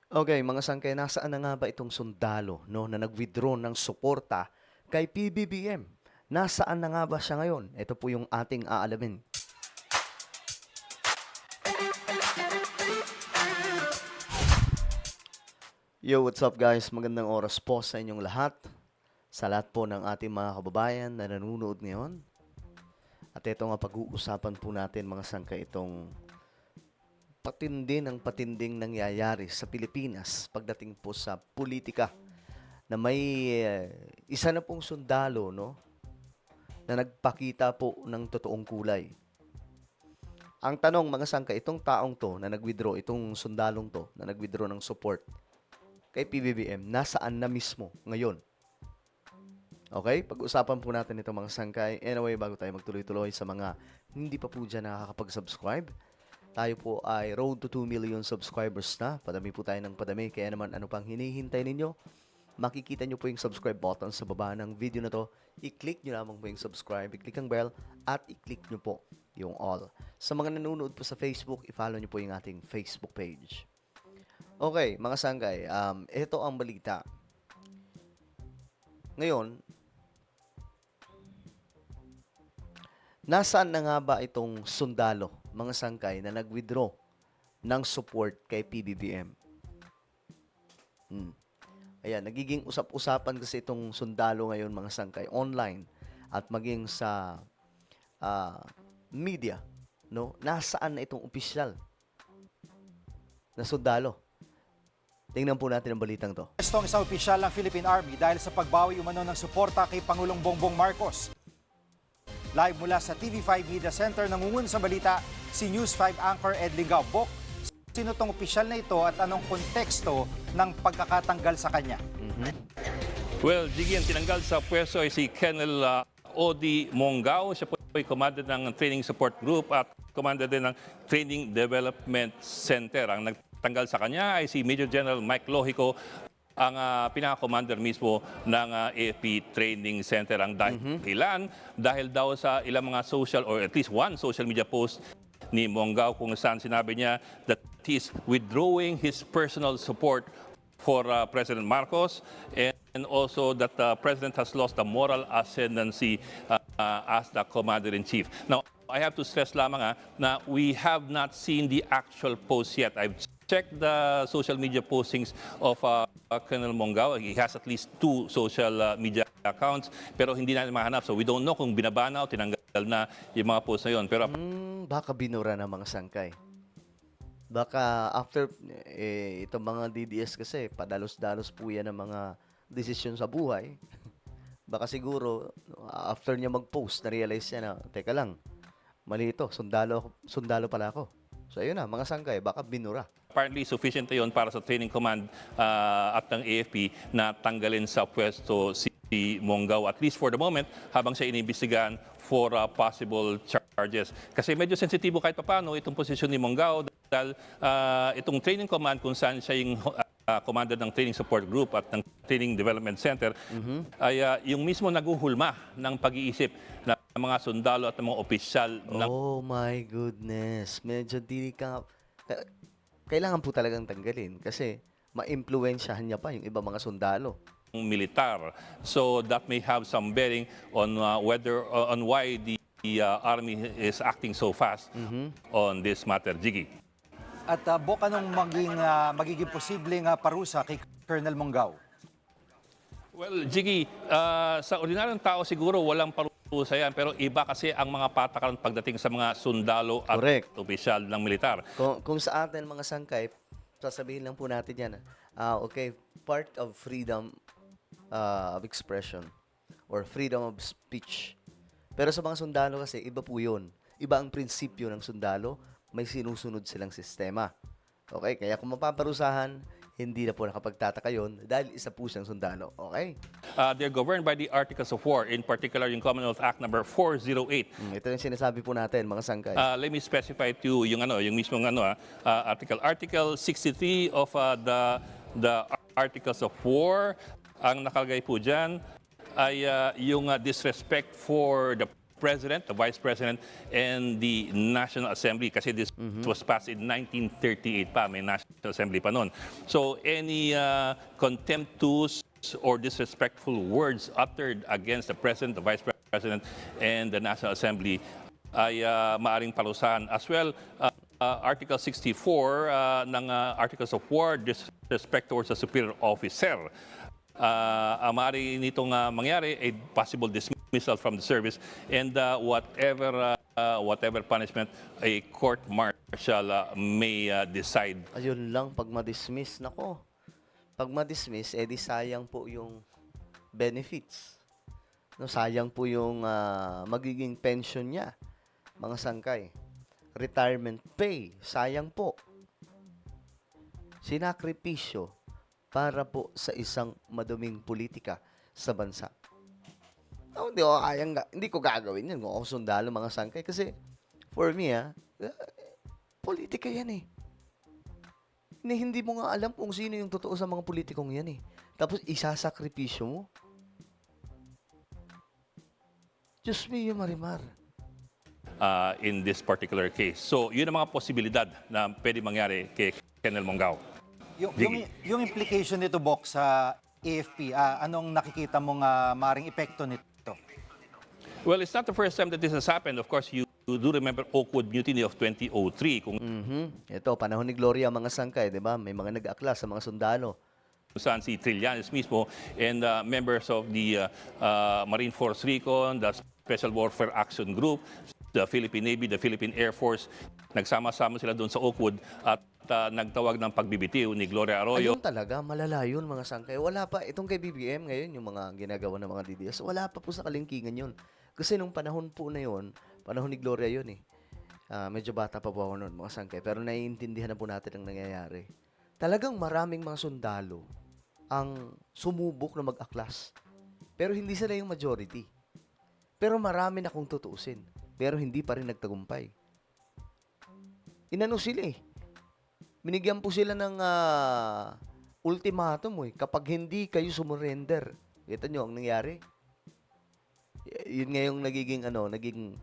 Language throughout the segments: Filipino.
Okay, mga sangkay, nasaan na nga ba itong sundalo no, na nag-withdraw ng suporta kay PBBM? Nasaan na nga ba siya ngayon? Ito po yung ating aalamin. Yo, what's up guys? Magandang oras po sa inyong lahat. Sa lahat po ng ating mga kababayan na nanonood ngayon. At ito nga pag-uusapan po natin mga sangkay itong patinding nangyayari sa Pilipinas pagdating po sa politika na may isa na pong sundalo no na nagpakita po ng totoong kulay. Ang tanong mga sangka, itong taong to na nag-withdraw, itong sundalong to na nag-withdraw ng support kay PBBM, nasaan na mismo ngayon? Okay? Pag-usapan po natin ito mga sangkay. Anyway, bago tayo magtuloy-tuloy sa mga hindi pa po dyan nakakapag-subscribe, tayo po ay road to 2 million subscribers na. Padami po tayo ng padami. Kaya naman ano pang hinihintay ninyo? Makikita nyo po yung subscribe button sa baba ng video na to. I-click nyo lamang po yung subscribe, i-click ang bell, at i-click nyo po yung all. Sa mga nanonood po sa Facebook, i-follow nyo po yung ating Facebook page. Okay, mga sanggay, ito ang balita. Ngayon, nasaan na nga ba itong sundalo, mga sangkay, na nag-withdraw ng support kay PBBM? Ayan, nagiging usap-usapan kasi itong sundalo ngayon, mga sangkay, online at maging sa media, no? Nasaan na itong opisyal na sundalo? Tingnan po natin ang balitang to. Arestong isang opisyal ng Philippine Army dahil sa pagbawi umano ng suporta kay Pangulong Bongbong Marcos. Live mula sa TV5 Media Center, nangungun sa balita si News 5 anchor Ed Ligao. Sino tong opisyal na ito at anong konteksto ng pagkakatanggal sa kanya? Well, Jiggy, ang tinanggal sa pwesto ay si Colonel Odi Mongao. Siya po ay commander ng Training Support Group at commander din ng Training Development Center. Ang nagtanggal sa kanya ay si Major General Mike Lohico, ang pinaka-commander mismo ng AFP Training Center. Ang dahilan dahil daw sa ilang mga social or at least one social media post ni Mongao kung saan sinabi niya that he's withdrawing his personal support for President Marcos and also that the President has lost the moral ascendancy as the Commander-in-Chief. Now, I have to stress lamang na we have not seen the actual post yet. I've checked the social media postings of Colonel Mongao. He has at least 2 social media accounts pero hindi natin mahanap. So we don't know kung binabana o tinanggal na yung mga post na yun. Pero Baka binura ng mga sangkay. Baka after, itong mga DDS kasi, padalos-dalos po yan ng mga desisyon sa buhay. Baka siguro, after niya mag-post, na-realize niya na, teka lang, mali ito, sundalo pala ako. So ayun na, mga sangkay, baka binura. apparently sufficient na yun para sa training command at ng AFP na tanggalin sa pwesto si Mongao, at least for the moment, habang siya iniimbestigahan for possible charges. Kasi medyo sensitibo kahit papano itong posisyon ni Mongao dahil itong training command kung saan siya yung commander ng Training Support Group at ng Training Development Center ay yung mismo naguhulma ng pag-iisip ng mga sundalo at ng mga opisyal ng Oh my goodness. Medyo kailangan po talagang tanggalin kasi ma-impluwensyahan niya pa yung iba mga sundalo. militar. So that may have some bearing on on why the army is acting so fast on this matter, Jiggy. At Bok, anong magiging posibleng parusa kay Colonel Mongao? Well, Jiggy, sa ordinaryong tao siguro walang parusa yan, pero iba kasi ang mga patakaran pagdating sa mga sundalo at Correct. opisyal ng militar. Kung sa atin mga sangkay, sasabihin lang po natin yan. Okay, part of freedom of expression or freedom of speech. Pero sa mga sundalo kasi, iba po yun. Iba ang prinsipyo ng sundalo, may sinusunod silang sistema. Okay, kaya kung mapaparusahan, hindi na po nakapagtataka yun dahil isa po siyang sundalo. Okay? They're governed by the Articles of War, in particular yung Commonwealth Act number 408. Ito yung sinasabi po natin, mga sangkay. Let me specify to you yung mismong Article 63 of the Articles of War. Ang nakalagay po dyan ay yung disrespect for the President, the Vice President, and the National Assembly. Kasi this was passed in 1938 pa, may National Assembly pa noon. So any contemptuous or disrespectful words uttered against the President, the Vice President, and the National Assembly ay maaring parusahan. As well, Article 64 ng Articles of War, disrespect towards a superior officer. Ang maaari nitong mangyari ay possible dismissal from the service and whatever punishment a court martial may decide. Ayun lang, pag ma-dismiss, nako. Pag ma-dismiss, edi sayang po yung benefits. No, sayang po yung magiging pension niya, mga sangkay. Retirement pay, sayang po. Sinakripisyo para po sa isang maduming politika sa bansa. Oh, hindi ko gagawin yan kung ako sundalo, mga sangkay. Kasi, for me, politika yan eh. Hindi mo nga alam kung sino yung totoo sa mga politikong yan eh. Tapos, isasakripisyo mo. Diyos me, Marimar. In this particular case. So, yun ang mga posibilidad na pwede mangyari kay Colonel Mongao. Yung implication nito, Bok, sa AFP, anong nakikita mong maring epekto nito? Well, it's not the first time that this has happened. Of course, you do remember Oakwood Mutiny of 2003 kung Ito, panahon ni Gloria, mga sangkay, di ba? May mga nag-akla sa mga sundalo. saan si Trillanes mismo and members of the Marine Force Recon, the Special Warfare Action Group, the Philippine Navy, the Philippine Air Force, nagsama-sama sila doon sa Oakwood at nagtawag ng pagbibitiw ni Gloria Arroyo. Ayun talaga, malala yun, mga sangkay. Wala pa, itong kay BBM ngayon, yung mga ginagawa ng mga DDS, wala pa po sa kalingkingan yun. Kasi nung panahon po na yun, panahon ni Gloria yun eh. Medyo bata pa po ako noon, mga sangkay. Pero naiintindihan na po natin ang nangyayari. Talagang maraming mga sundalo ang sumubok na mag-aklas. Pero hindi sila yung majority. Pero marami na kung tutuusin. Pero hindi pa rin nagtagumpay. Inano sila eh. Binigyan po sila ng ultimatum eh. Kapag hindi kayo sumurrender. Kita nyo ang nangyari? Yun nga yung naging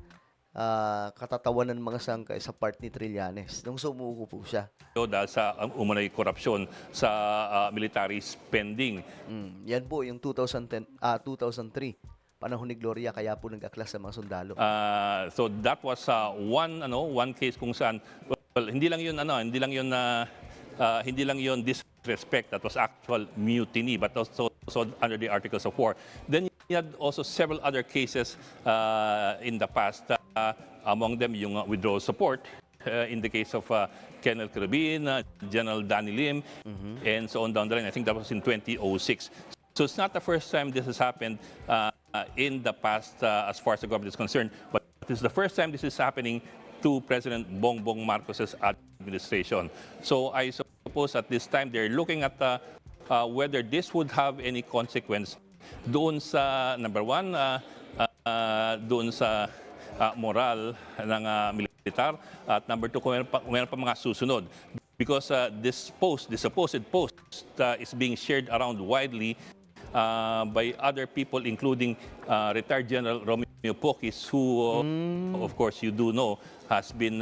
katatawanan mga sangkay sa part ni Trillanes nung sumuko po siya. Dahil sa umunay korupsyon sa military spending. Yan po yung 2003, panahon ni Gloria, kaya po nag-aklas sa mga sundalo. So that was one case kung saan hindi lang yun disrespect, that was actual mutiny, but also under the Articles of War. Then you had also several other cases in the past, among them yung withdrawal support in the case of Colonel Carabin, General Danny Lim, and so on down the line. I think that was in 2006. So it's not the first time this has happened in the past as far as the government is concerned, but this is the first time this is happening to President Bongbong Marcos's administration. So I suppose at this time they're looking at whether this would have any consequence doon sa, number one, doon sa moral ng militar, at number two, kung meron pa mga susunod. Because this supposed post is being shared around widely by other people, including retired General Romeo Pocis, who, of course, you do know, has been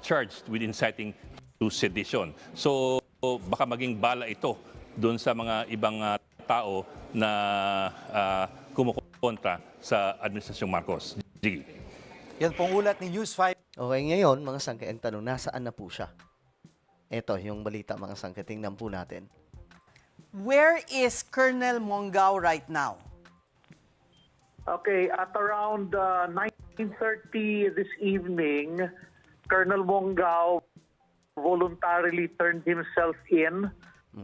charged with inciting to sedition. So, baka maging bala ito doon sa mga ibang tao na kumukontra sa Administrasyong Marcos. Gigi. Yan pong ulat ni News 5. Okay, ngayon, mga sangkay, ang tanong, nasaan na po siya? Ito, yung balita, mga sangkay, tingnan po natin. Where is Colonel Mongao right now? Okay, at around 9:30 this evening, Colonel Mongao voluntarily turned himself in,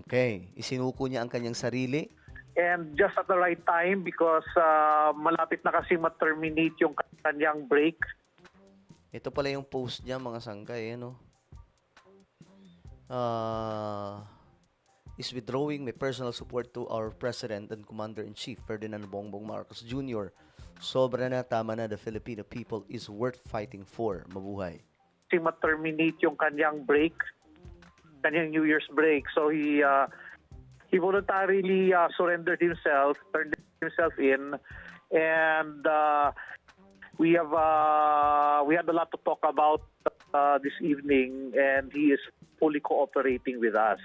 Okay, isinuko niya ang kanyang sarili. and just at the right time because malapit na kasi ma-terminate yung kanyang break. Ito pala yung post niya, mga sangkay, ano? Is withdrawing my personal support to our President and Commander-in-Chief, Ferdinand Bongbong Marcos Jr. Sobra na, tama na, the Filipino people is worth fighting for. Mabuhay. Kasi ma-terminate yung kanyang break, kanyang New Year's break. So he voluntarily surrendered himself, turned himself in, And we had a lot to talk about this evening, and he is fully cooperating with us.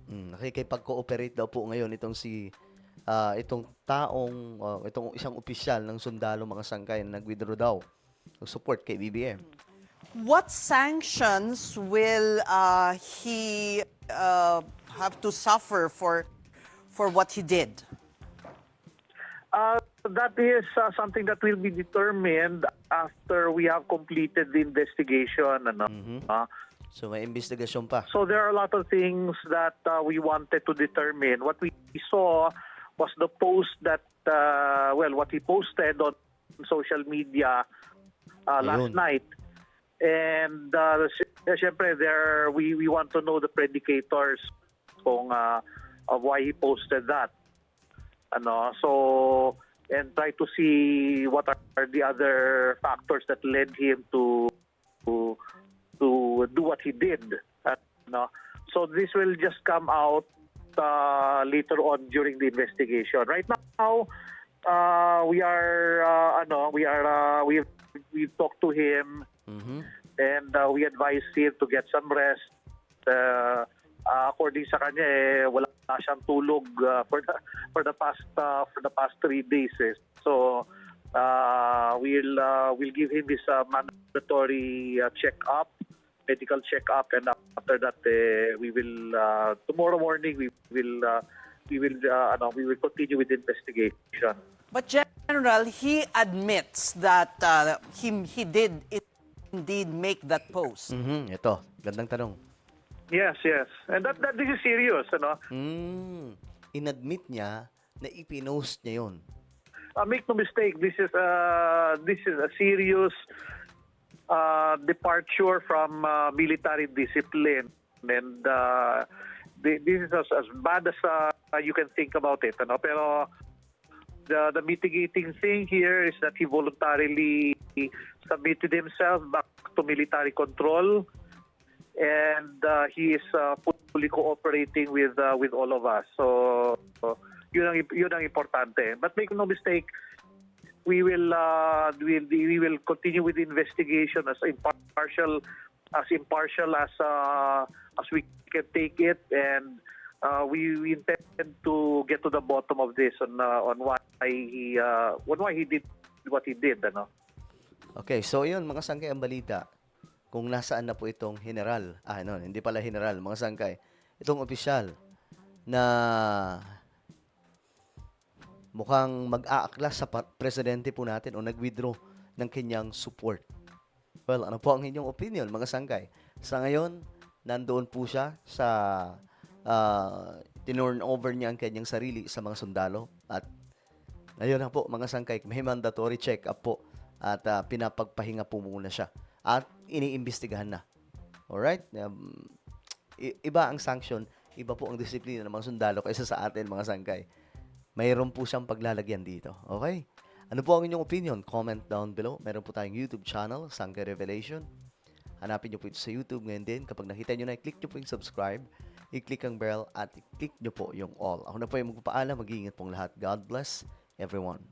Nakikipag-cooperate daw po ngayon itong itong isang opisyal ng sundalo mga sangkay na nag-withdraw daw ng support kay BBM. What sanctions will he have to suffer for what he did? That is something that will be determined after we have completed the investigation. So may investigasyon pa. So there are a lot of things that we wanted to determine. What we saw was the post that, what he posted on social media last Ayun. night. And syempre, we want to know the predicators of why he posted that. And try to see what are the other factors that led him to do what he did. So this will just come out later on during the investigation. Right now, we've talked to him, and we advise him to get some rest. According sa kanya, wala siyang tulog for the past 3 days. So we'll give him his mandatory medical check-up, and after that, we will tomorrow morning we will continue with the investigation. But General, he admits that he did indeed make that post. Ito, gandang tanong. Yes, and that this is serious, Inadmit niya na ipinost niya yun. Make no mistake, this is a serious departure from military discipline, and this is as bad as you can think about it. Pero the mitigating thing here is that he voluntarily submitted himself back to military control, and he is fully cooperating with all of us. So yun ang importante. But make no mistake, we will continue with the investigation as impartial as we can take it, and we intend to get to the bottom of this on why he did what he did. Okay, so yun mga sangkay ang balita. Kung nasaan na po itong general, hindi pala general, mga sangkay, itong opisyal na mukhang mag-aaklas sa presidente po natin o nag-withdraw ng kanyang support. Well, ano po ang inyong opinion, mga sangkay? Sa ngayon, nandoon po siya sa tinurn over niya ang kanyang sarili sa mga sundalo. At ayun na po, mga sangkay, may mandatory check-up po at pinapagpahinga po muna siya. At iniimbestigahan na. Alright? Iba ang sanction, iba po ang disiplina ng mga sundalo kaysa sa atin, mga sangkay. Mayroon po siyang paglalagyan dito. Okay? Ano po ang inyong opinion? Comment down below. Meron po tayong YouTube channel, Sangkay Revelation. Hanapin nyo po ito sa YouTube ngayon din. Kapag nakita nyo na, i-click nyo po yung subscribe, i-click ang bell, at i-click nyo po yung all. Ako na po yung magpapaalam. Mag-iingat pong lahat. God bless everyone.